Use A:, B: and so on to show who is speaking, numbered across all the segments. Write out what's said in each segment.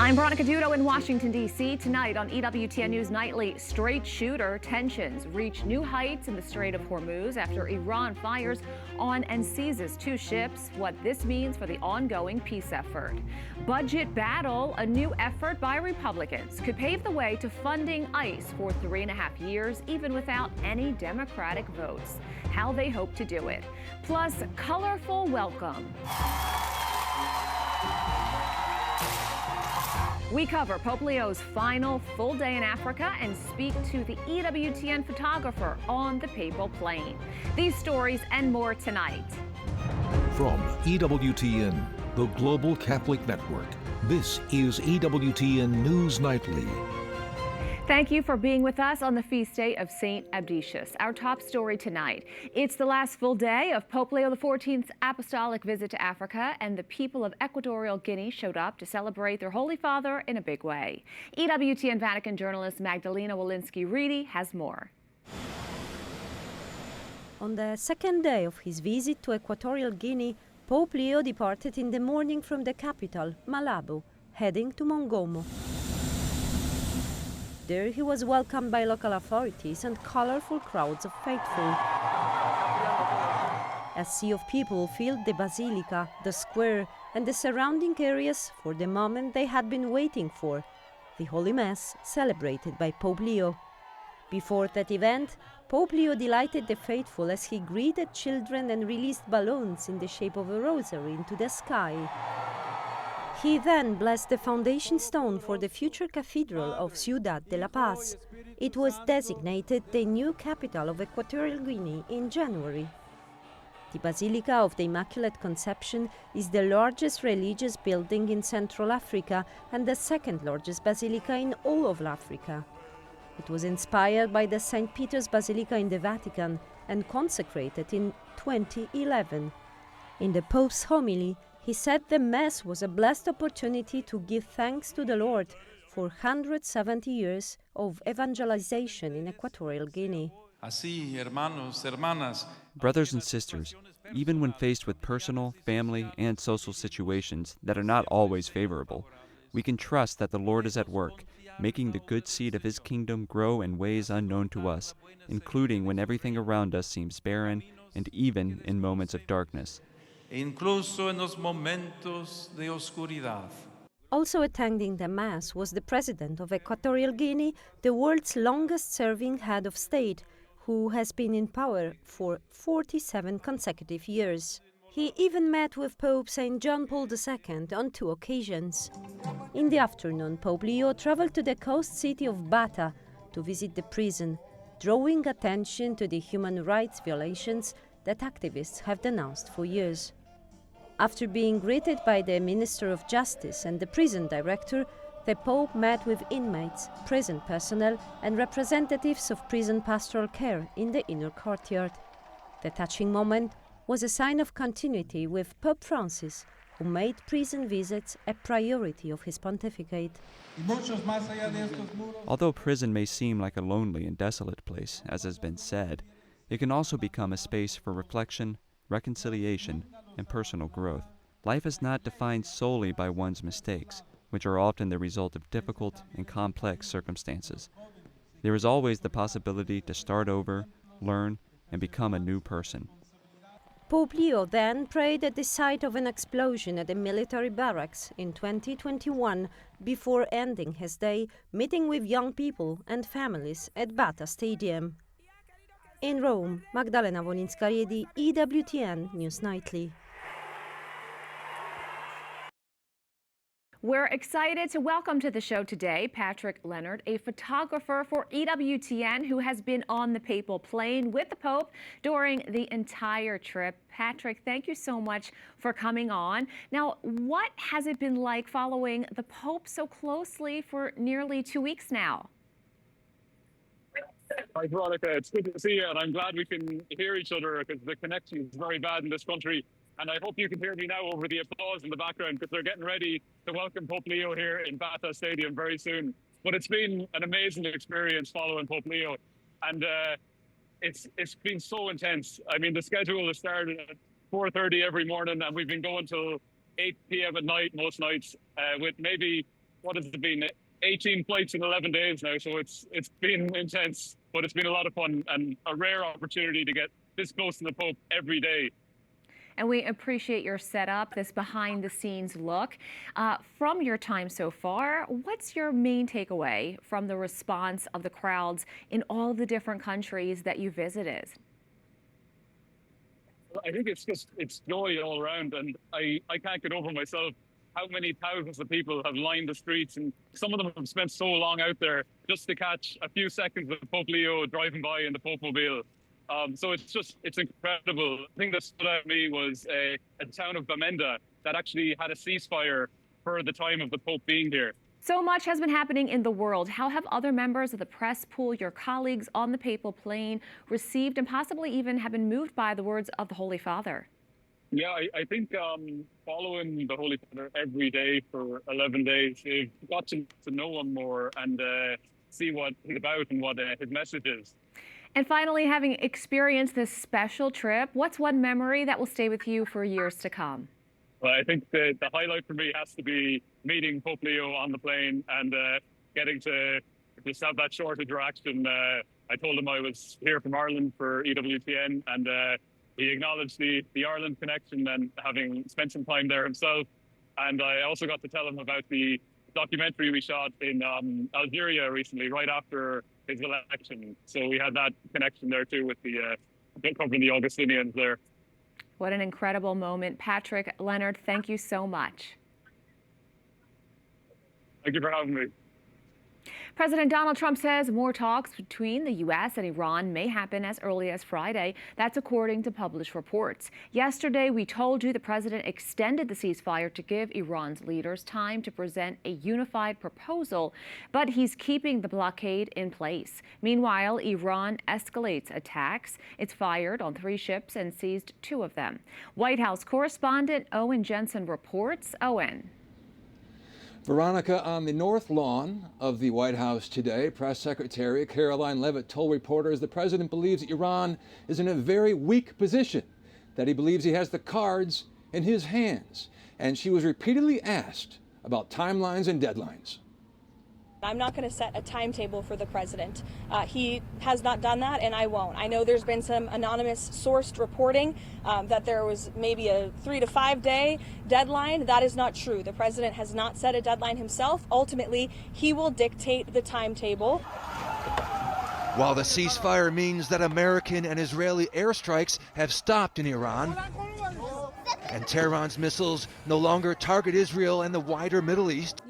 A: I'm Veronica Dudo in Washington, D.C. Tonight on EWTN News Nightly, Strait shooter tensions reach new heights in the Strait of Hormuz after Iran fires on and seizes 2 ships. What this means for the ongoing peace effort. Budget battle, a new effort by Republicans, could pave the way to funding ICE for 3.5 years, even without any Democratic votes. How they hope to do it. Plus, colorful welcome. We cover Pope Leo's final full day in Africa and speak to the EWTN photographer on the papal plane. These stories and more tonight.
B: From EWTN, the Global Catholic Network, this is EWTN News Nightly.
A: Thank you for being with us on the feast day of St. Abdicius. Our top story tonight. It's the last full day of Pope Leo XIV's apostolic visit to Africa, and the people of Equatorial Guinea showed up to celebrate their Holy Father in a big way. EWTN Vatican journalist Magdalena Walensky-Reedy has more.
C: On the second day of his visit to Equatorial Guinea, Pope Leo departed in the morning from the capital, Malabo, heading to Mongomo. There he was welcomed by local authorities and colorful crowds of faithful. A sea of people filled the basilica, the square, and the surrounding areas for the moment they had been waiting for, the Holy Mass celebrated by Pope Leo. Before that event, Pope Leo delighted the faithful as he greeted children and released balloons in the shape of a rosary into the sky. He then blessed the foundation stone for the future cathedral of Ciudad de la Paz. It was designated the new capital of Equatorial Guinea in January. The Basilica of the Immaculate Conception is the largest religious building in Central Africa and the second largest basilica in all of Africa. It was inspired by the St. Peter's Basilica in the Vatican and consecrated in 2011. In the Pope's homily, he said the Mass was a blessed opportunity to give thanks to the Lord for 170 years of evangelization in Equatorial Guinea.
D: Brothers and sisters, even when faced with personal, family, and social situations that are not always favorable, we can trust that the Lord is at work, making the good seed of His kingdom grow in ways unknown to us, including when everything around us seems barren and even in moments of darkness.
E: Incluso en los momentos de oscuridad.
C: Also attending the Mass was the President of Equatorial Guinea, the world's longest-serving head of state, who has been in power for 47 consecutive years. He even met with Pope St. John Paul II on 2 occasions. In the afternoon, Pope Leo traveled to the coast city of Bata to visit the prison, drawing attention to the human rights violations that activists have denounced for years. After being greeted by the Minister of Justice and the prison director, the Pope met with inmates, prison personnel, and representatives of prison pastoral care in the inner courtyard. The touching moment was a sign of continuity with Pope Francis, who made prison visits a priority of his pontificate.
D: Although prison may seem like a lonely and desolate place, as has been said, it can also become a space for reflection, reconciliation, and personal growth. Life is not defined solely by one's mistakes, which are often the result of difficult and complex circumstances. There is always the possibility to start over, learn, and become a new person.
C: Pope Leo then prayed at the site of an explosion at a military barracks in 2021 before ending his day meeting with young people and families at Bata Stadium. In Rome, Magdalena Walensky-Reedy, EWTN News Nightly.
A: We're excited to welcome to the show today Patrick Leonard, a photographer for EWTN who has been on the papal plane with the Pope during the entire trip. Patrick, thank you so much for coming on. Now, what has it been like following the Pope so closely for nearly 2 weeks now?
F: Hi, Veronica. It's good to see you, and I'm glad we can hear each other because the connection is very bad in this country. And I hope you can hear me now over the applause in the background because they're getting ready to welcome Pope Leo here in Bata Stadium very soon. But it's been an amazing experience following Pope Leo. And it's been so intense. I mean, the schedule has started at 4:30 every morning, and we've been going till 8 p.m. at night most nights with maybe what has it been, 18 flights in 11 days now. So it's been intense, but it's been a lot of fun and a rare opportunity to get this close to the Pope every day.
A: And we appreciate your setup, this behind-the-scenes look. From your time so far, what's your main takeaway from the response of the crowds in all the different countries that you visited?
F: I think it's joy all around, and I can't get over myself how many thousands of people have lined the streets, and some of them have spent so long out there just to catch a few seconds of Pope Leo driving by in the Pope-mobile. So it's incredible. The thing that stood out to me was a town of Bamenda that actually had a ceasefire for the time of the Pope being here.
A: So much has been happening in the world. How have other members of the press pool, your colleagues on the papal plane, received and possibly even have been moved by the words of the Holy Father?
F: Yeah, I think following the Holy Father every day for 11 days, they've got to know him more and see what he's about and what his message is.
A: And finally, having experienced this special trip, what's one memory that will stay with you for years to come?
F: Well, I think the highlight for me has to be meeting Pope Leo on the plane and getting to just have that short interaction. I told him I was here from Ireland for EWTN, and he acknowledged the Ireland connection and having spent some time there himself. And I also got to tell him about the documentary we shot in Algeria recently, right after his election. So we had that connection there too with the covering the Augustinians there.
A: What an incredible moment. Patrick, Leonard, thank you so much.
F: Thank you for having me.
A: President Donald Trump says more talks between the U.S. and Iran may happen as early as Friday. That's according to published reports. Yesterday, we told you the president extended the ceasefire to give Iran's leaders time to present a unified proposal, but he's keeping the blockade in place. Meanwhile, Iran escalates attacks. It's fired on 3 ships and seized 2 of them. White House correspondent Owen Jensen reports. Owen.
G: Veronica, on the north lawn of the White House today, Press Secretary Caroline Leavitt told reporters the president believes Iran is in a very weak position, that he believes he has the cards in his hands. And she was repeatedly asked about timelines and deadlines.
H: I'm not going to set a timetable for the president. He has not done that, and I won't. I know there's been some anonymous sourced reporting that there was maybe a 3 to 5 day deadline. That is not true. The president has not set a deadline himself. Ultimately, he will dictate the timetable.
I: While the ceasefire means that American and Israeli airstrikes have stopped in Iran, and Tehran's missiles no longer target Israel and the wider Middle East,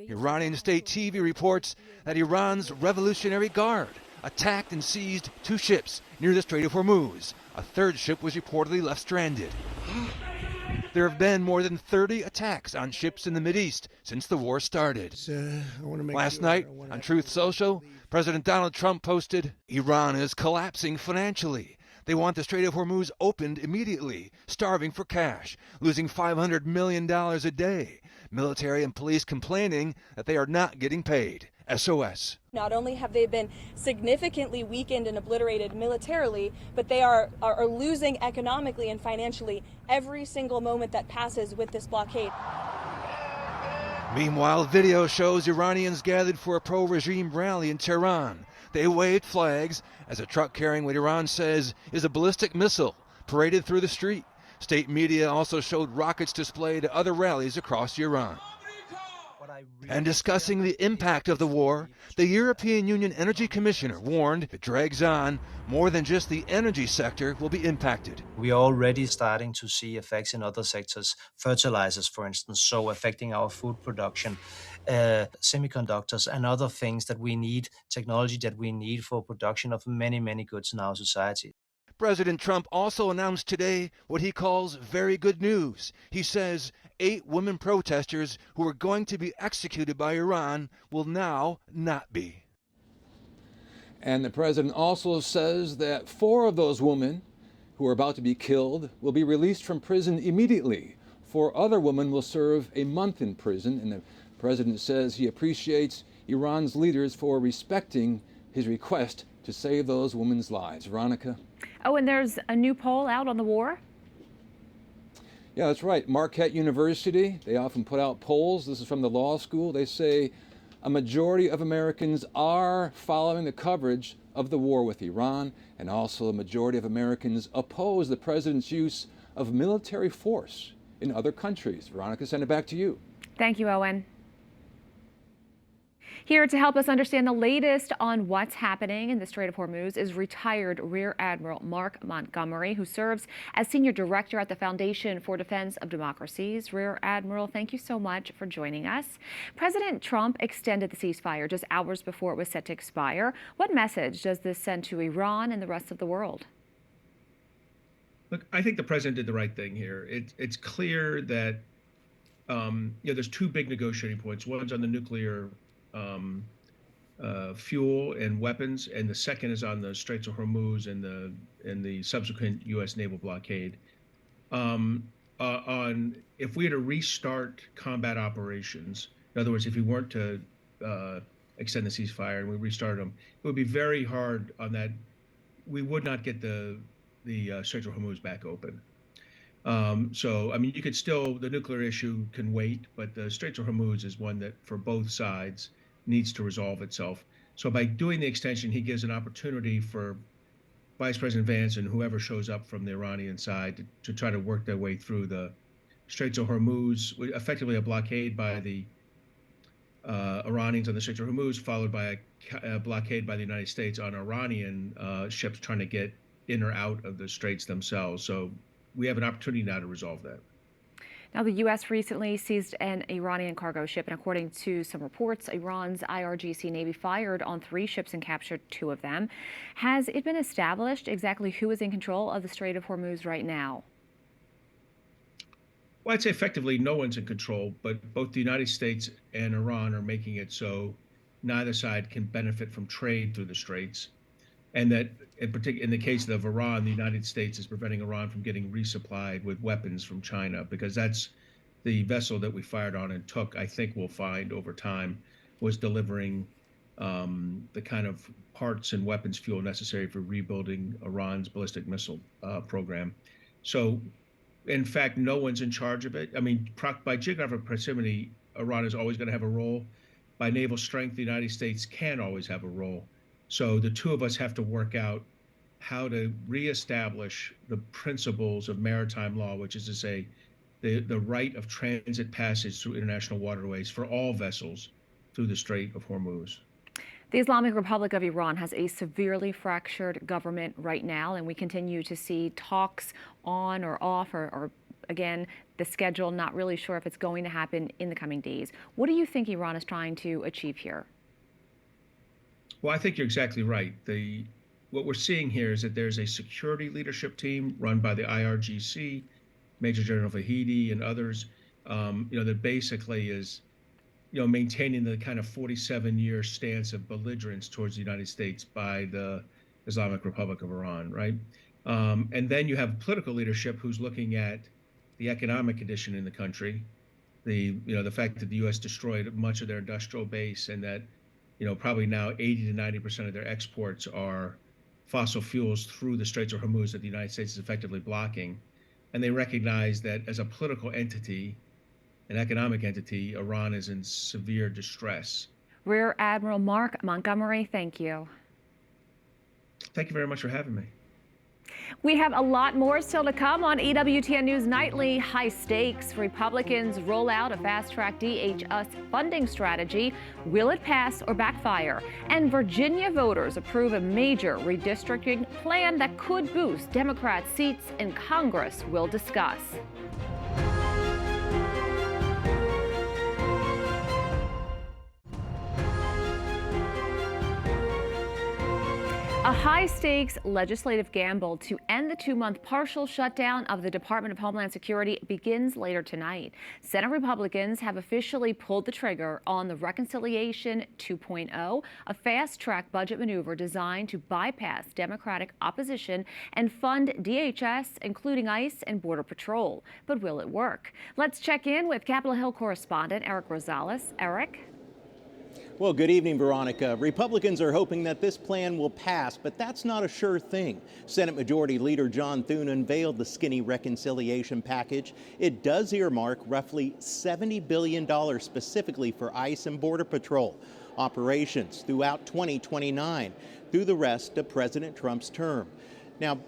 I: Iranian state TV reports that Iran's Revolutionary Guard attacked and seized 2 ships near the Strait of Hormuz. A 3rd ship was reportedly left stranded. There have been more than 30 attacks on ships in the Mideast since the war started. Last night, on Truth Social, President Donald Trump posted, "Iran is collapsing financially. They want the Strait of Hormuz opened immediately, starving for cash, losing $500 million a day. Military and police complaining that they are not getting paid. SOS."
H: Not only have they been significantly weakened and obliterated militarily, but they are losing economically and financially every single moment that passes with this blockade.
I: Meanwhile, video shows Iranians gathered for a pro-regime rally in Tehran. They waved flags as a truck carrying what Iran says is a ballistic missile paraded through the street. State media also showed rockets displayed at other rallies across Iran. And discussing the impact of the war, the European Union Energy Commissioner warned if it drags on, more than just the energy sector will be impacted.
J: We are already starting to see effects in other sectors, fertilizers, for instance, so affecting our food production, semiconductors and other things that we need, technology that we need for production of many, many goods in our society.
I: President Trump also announced today what he calls very good news. He says 8 women protesters who are going to be executed by Iran will now not be.
G: And the president also says that 4 of those women who are about to be killed will be released from prison immediately. 4 other women will serve a month in prison. And the president says he appreciates Iran's leaders for respecting his request to save those women's lives. Veronica?
A: Oh, and there's a new poll out on the war?
G: Yeah, that's right. Marquette University, they often put out polls. This is from the law school. They say a majority of Americans are following the coverage of the war with Iran, and also a majority of Americans oppose the president's use of military force in other countries. Veronica, send it back to you.
A: Thank you, Owen. Here to help us understand the latest on what's happening in the Strait of Hormuz is retired Rear Admiral Mark Montgomery, who serves as Senior Director at the Foundation for Defense of Democracies. Rear Admiral, thank you so much for joining us. President Trump extended the ceasefire just hours before it was set to expire. What message does this send to Iran and the rest of the world?
K: Look, I think the president did the right thing here. It's clear that there's two big negotiating points. One's on the nuclear fuel and weapons, and the second is on the Straits of Hormuz and the subsequent U.S. naval blockade. If we had to restart combat operations, in other words, if we weren't to extend the ceasefire and we restarted them, it would be very hard on that. We would not get the Straits of Hormuz back open. So, I mean, you could still, the nuclear issue can wait, but the Straits of Hormuz is one that, for both sides, needs to resolve itself. So by doing the extension, he gives an opportunity for Vice President Vance and whoever shows up from the Iranian side to try to work their way through the Straits of Hormuz, effectively a blockade by the Iranians on the Straits of Hormuz, followed by a blockade by the United States on Iranian ships trying to get in or out of the straits themselves. So we have an opportunity now to resolve that.
A: Now, the U.S. recently seized an Iranian cargo ship, and according to some reports, Iran's IRGC Navy fired on 3 ships and captured 2 of them. Has it been established exactly who is in control of the Strait of Hormuz right now?
K: Well, I'd say effectively no one's in control, but both the United States and Iran are making it so neither side can benefit from trade through the straits. And that, in the case of Iran, the United States is preventing Iran from getting resupplied with weapons from China, because that's the vessel that we fired on and took, I think we'll find over time, was delivering the kind of parts and weapons fuel necessary for rebuilding Iran's ballistic missile program. So, in fact, no one's in charge of it. I mean, by geographic proximity, Iran is always going to have a role. By naval strength, the United States can always have a role. So the two of us have to work out how to reestablish the principles of maritime law, which is to say the right of transit passage through international waterways for all vessels through the Strait of Hormuz.
A: The Islamic Republic of Iran has a severely fractured government right now, and we continue to see talks on or off or again, the schedule, not really sure if it's going to happen in the coming days. What do you think Iran is trying to achieve here?
K: Well, I think you're exactly right. What we're seeing here is that there's a security leadership team run by the IRGC, Major General Vahidi and others, that basically is, maintaining the kind of 47-year stance of belligerence towards the United States by the Islamic Republic of Iran, right? And then you have political leadership who's looking at the economic condition in the country, the fact that the U.S. destroyed much of their industrial base, and that probably now 80 to 90% of their exports are fossil fuels through the Straits of Hormuz that the United States is effectively blocking. And they recognize that as a political entity, an economic entity, Iran is in severe distress.
A: Rear Admiral Mark Montgomery, thank you.
K: Thank you very much for having me.
A: We have a lot more still to come on EWTN News Nightly. High stakes. Republicans roll out a fast-track DHS funding strategy. Will it pass or backfire? And Virginia voters approve a major redistricting plan that could boost Democrat seats in Congress. We'll discuss. A high-stakes legislative gamble to end the 2-month partial shutdown of the Department of Homeland Security begins later tonight. Senate Republicans have officially pulled the trigger on the Reconciliation 2.0, a fast-track budget maneuver designed to bypass Democratic opposition and fund DHS, including ICE and Border Patrol. But will it work? Let's check in with Capitol Hill correspondent Eric Rosales. Eric?
L: Well, good evening, Veronica. Republicans are hoping that this plan will pass, but that's not a sure thing. Senate Majority Leader John Thune unveiled the skinny reconciliation package. It does earmark roughly $70 billion specifically for ICE and Border Patrol operations throughout 2029, through the rest of President Trump's term. Now,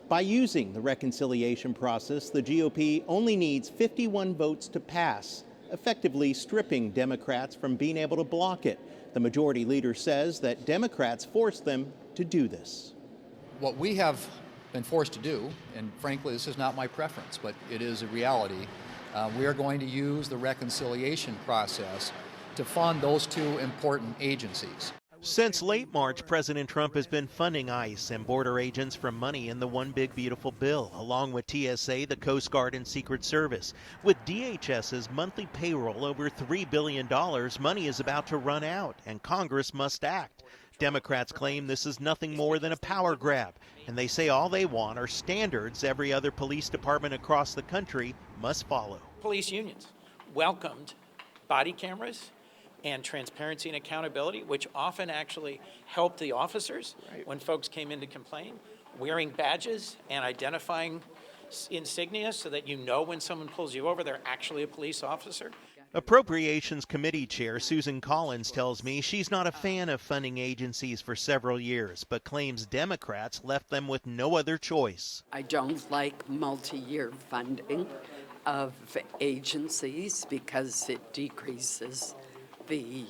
L: by using the reconciliation process, the GOP only needs 51 votes to pass, effectively stripping Democrats from being able to block it. The majority leader says that Democrats forced them to do this.
M: What we have been forced to do, and frankly, this is not my preference, but it is a reality, we are going to use the reconciliation process to fund those two important agencies.
L: Since late March, President Trump has been funding ICE and border agents from money in the One Big Beautiful Bill, along with TSA, the Coast Guard, and Secret Service. With DHS's monthly payroll over $3 billion, money is about to run out, and Congress must act. Democrats claim this is nothing more than a power grab, and they say all they want are standards every other police department across the country must follow.
N: Police unions welcomed body cameras and transparency and accountability, which often actually helped the officers when folks came in to complain, wearing badges and identifying insignia so that you know when someone pulls you over, they're actually a police officer.
L: Appropriations Committee Chair Susan Collins tells me she's not a fan of funding agencies for several years, but claims Democrats left them with no other choice.
O: I don't like multi-year funding of agencies because it decreases the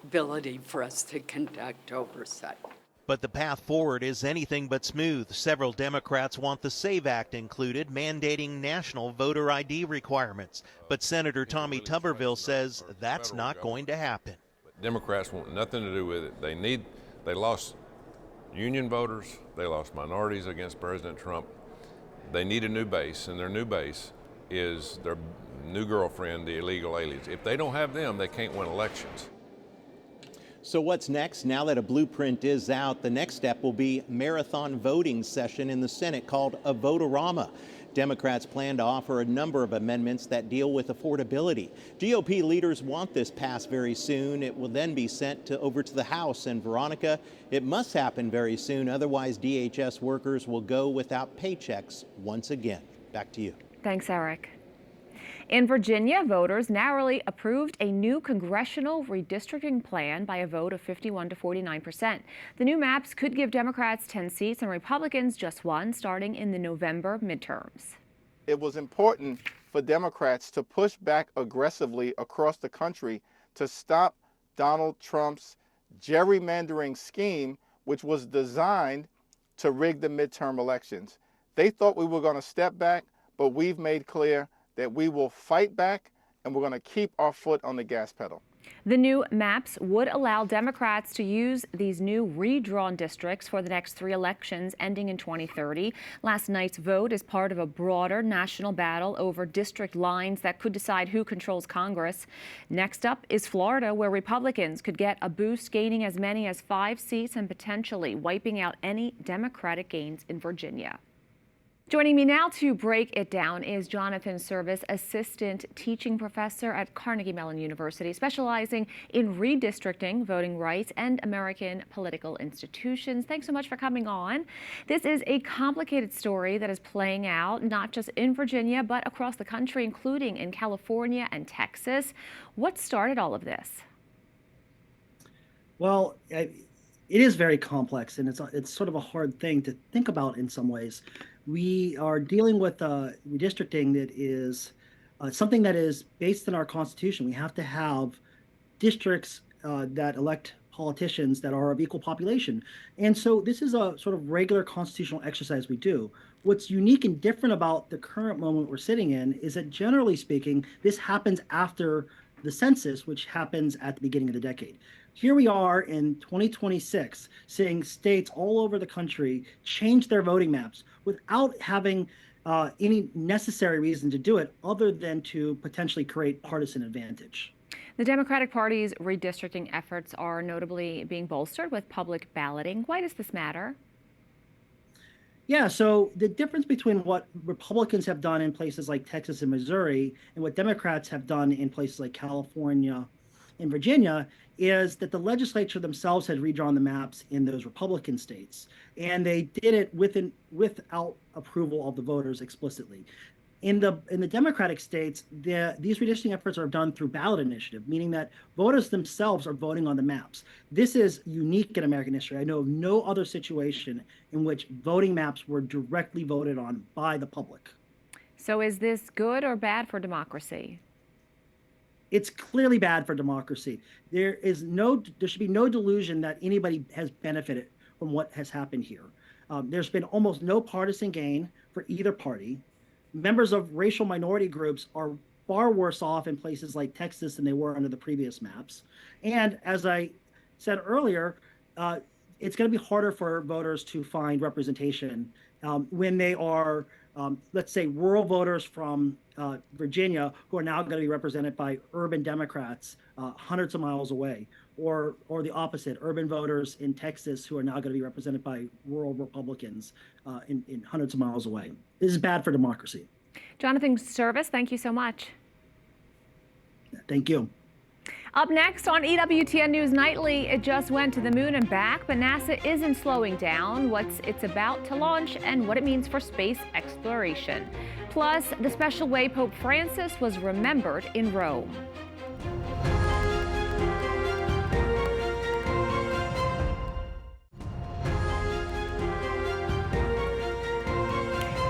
O: ability for us to conduct oversight.
L: But the path forward is anything but smooth. Several Democrats want the SAVE Act included, mandating national voter ID requirements. But Senator Tommy Tuberville says that's not going to happen.
P: Democrats want nothing to do with it. They lost union voters, they lost minorities against President Trump. They need a new base, and their new base is their new girlfriend, the illegal aliens. If they don't have them, they can't win elections.
L: So what's next? Now that a blueprint is out, the next step will be marathon voting session in the Senate called a vote-a-rama. Democrats plan to offer a number of amendments that deal with affordability. GOP leaders want this passed very soon. It will then be sent over to the House. And Veronica, it must happen very soon. Otherwise, DHS workers will go without paychecks once again. Back to you.
A: Thanks, Eric. In Virginia, voters narrowly approved a new congressional redistricting plan by a vote of 51 to 49%. The new maps could give Democrats 10 seats and Republicans just one, starting in the November midterms.
Q: It was important for Democrats to push back aggressively across the country to stop Donald Trump's gerrymandering scheme, which was designed to rig the midterm elections. They thought we were going to step back, but we've made clear that we will fight back and we're going to keep our foot on the gas pedal.
A: The new maps would allow Democrats to use these new redrawn districts for the next 3 elections ending in 2030. Last night's vote is part of a broader national battle over district lines that could decide who controls Congress. Next up is Florida, where Republicans could get a boost, gaining as many as 5 seats and potentially wiping out any Democratic gains in Virginia. Joining me now to break it down is Jonathan Service, Assistant Teaching Professor at Carnegie Mellon University, specializing in redistricting, voting rights, and American political institutions. Thanks so much for coming on. This is a complicated story that is playing out not just in Virginia, but across the country, including in California and Texas. What started all of this?
R: Well, it is very complex, and it's sort of a hard thing to think about in some ways. We are dealing with redistricting that is something that is based in our Constitution. We have to have districts that elect politicians that are of equal population. And so this is a sort of regular constitutional exercise we do. What's unique and different about the current moment we're sitting in is that, generally speaking, this happens after the census, which happens at the beginning of the decade. Here we are in 2026, seeing states all over the country change their voting maps without having any necessary reason to do it other than to potentially create partisan advantage.
A: The Democratic Party's redistricting efforts are notably being bolstered with public balloting. Why does this matter?
R: Yeah, so the difference between what Republicans have done in places like Texas and Missouri and what Democrats have done in places like California in Virginia is that the legislature themselves had redrawn the maps in those Republican states, and they did it without approval of the voters explicitly. In the Democratic states, these redistricting efforts are done through ballot initiative, meaning that voters themselves are voting on the maps. This is unique in American history. I know of no other situation in which voting maps were directly voted on by the public.
A: So is this good or bad for democracy?
R: It's clearly bad for democracy. There should be no delusion that anybody has benefited from what has happened here. There's been almost no partisan gain for either party. Members of racial minority groups are far worse off in places like Texas than they were under the previous maps. And as I said earlier, it's going to be harder for voters to find representation when they are, let's say, rural voters from Virginia who are now going to be represented by urban Democrats hundreds of miles away, or the opposite, urban voters in Texas who are now going to be represented by rural Republicans in hundreds of miles away. This is bad for democracy.
A: Jonathan Service, thank you so much.
R: Thank you.
A: Up next on EWTN News Nightly, it just went to the moon and back, but NASA isn't slowing down, what it's about to launch, and what it means for space exploration. Plus, the special way Pope Francis was remembered in Rome.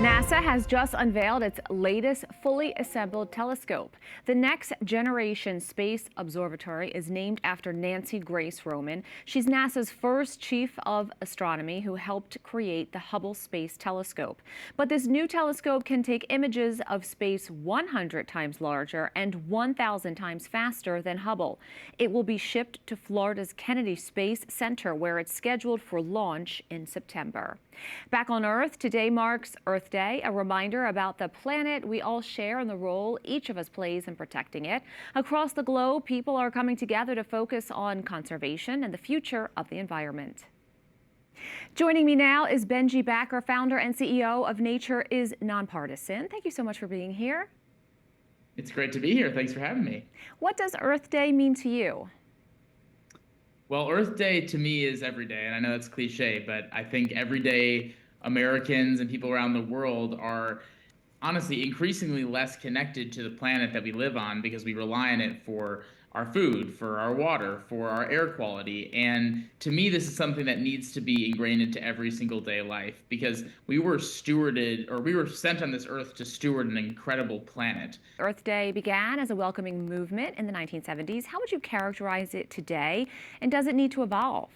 A: NASA has just unveiled its latest fully assembled telescope. The Next Generation Space Observatory is named after Nancy Grace Roman. She's NASA's first chief of astronomy who helped create the Hubble Space Telescope. But this new telescope can take images of space 100 times larger and 1,000 times faster than Hubble. It will be shipped to Florida's Kennedy Space Center, where it's scheduled for launch in September. Back on Earth, today marks Earth Day, a reminder about the planet we all share and the role each of us plays in protecting it. Across the globe, people are coming together to focus on conservation and the future of the environment. Joining me now is Benji Backer, founder and CEO of Nature is Nonpartisan. Thank you so much for being here.
S: It's great to be here. Thanks for having me.
A: What does Earth Day mean to you?
S: Well, Earth Day to me is every day, and I know that's cliche, but I think every day Americans and people around the world are honestly increasingly less connected to the planet that we live on because we rely on it for our food, for our water, for our air quality. And to me, this is something that needs to be ingrained into every single day life because we were sent on this earth to steward an incredible planet.
A: Earth Day began as a welcoming movement in the 1970s. How would you characterize it today, and does it need to evolve?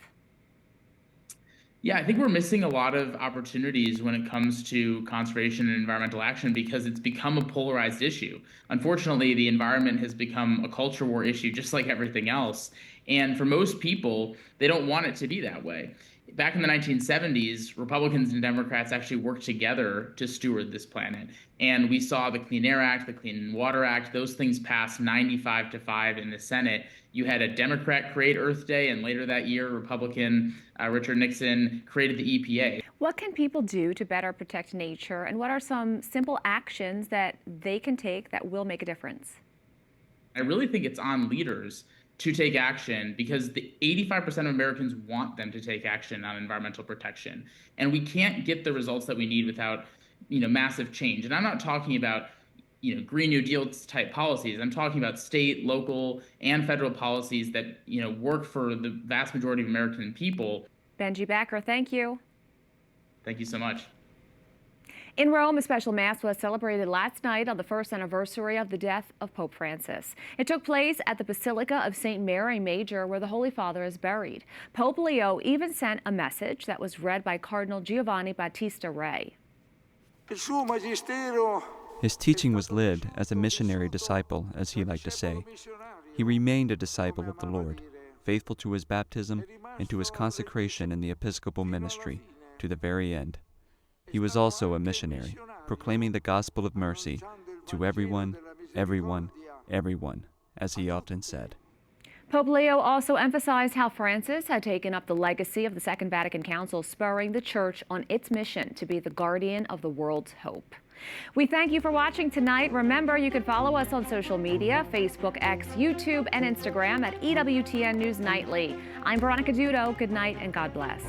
S: Yeah, I think we're missing a lot of opportunities when it comes to conservation and environmental action because it's become a polarized issue. Unfortunately, the environment has become a culture war issue just like everything else. And for most people, they don't want it to be that way. Back in the 1970s, Republicans and Democrats actually worked together to steward this planet. And we saw the Clean Air Act, the Clean Water Act, those things passed 95-5 in the Senate. You had a Democrat create Earth Day, and later that year, Republican Richard Nixon created the EPA.
A: What can people do to better protect nature, and what are some simple actions that they can take that will make a difference?
S: I really think it's on leaders to take action because the 85% of Americans want them to take action on environmental protection. And we can't get the results that we need without, massive change. And I'm not talking about, Green New Deal type policies. I'm talking about state, local, and federal policies that, work for the vast majority of American people.
A: Benji Backer, thank you.
S: Thank you so much.
A: In Rome, a special mass was celebrated last night on the first anniversary of the death of Pope Francis. It took place at the Basilica of St. Mary Major, where the Holy Father is buried. Pope Leo even sent a message that was read by Cardinal Giovanni Battista Re.
D: His teaching was lived as a missionary disciple, as he liked to say. He remained a disciple of the Lord, faithful to his baptism and to his consecration in the episcopal ministry to the very end. He was also a missionary, proclaiming the gospel of mercy to everyone, everyone, everyone, as he often said.
A: Pope Leo also emphasized how Francis had taken up the legacy of the Second Vatican Council, spurring the Church on its mission to be the guardian of the world's hope. We thank you for watching tonight. Remember, you can follow us on social media, Facebook, X, YouTube, and Instagram at EWTN News Nightly. I'm Veronica Dudo. Good night and God bless.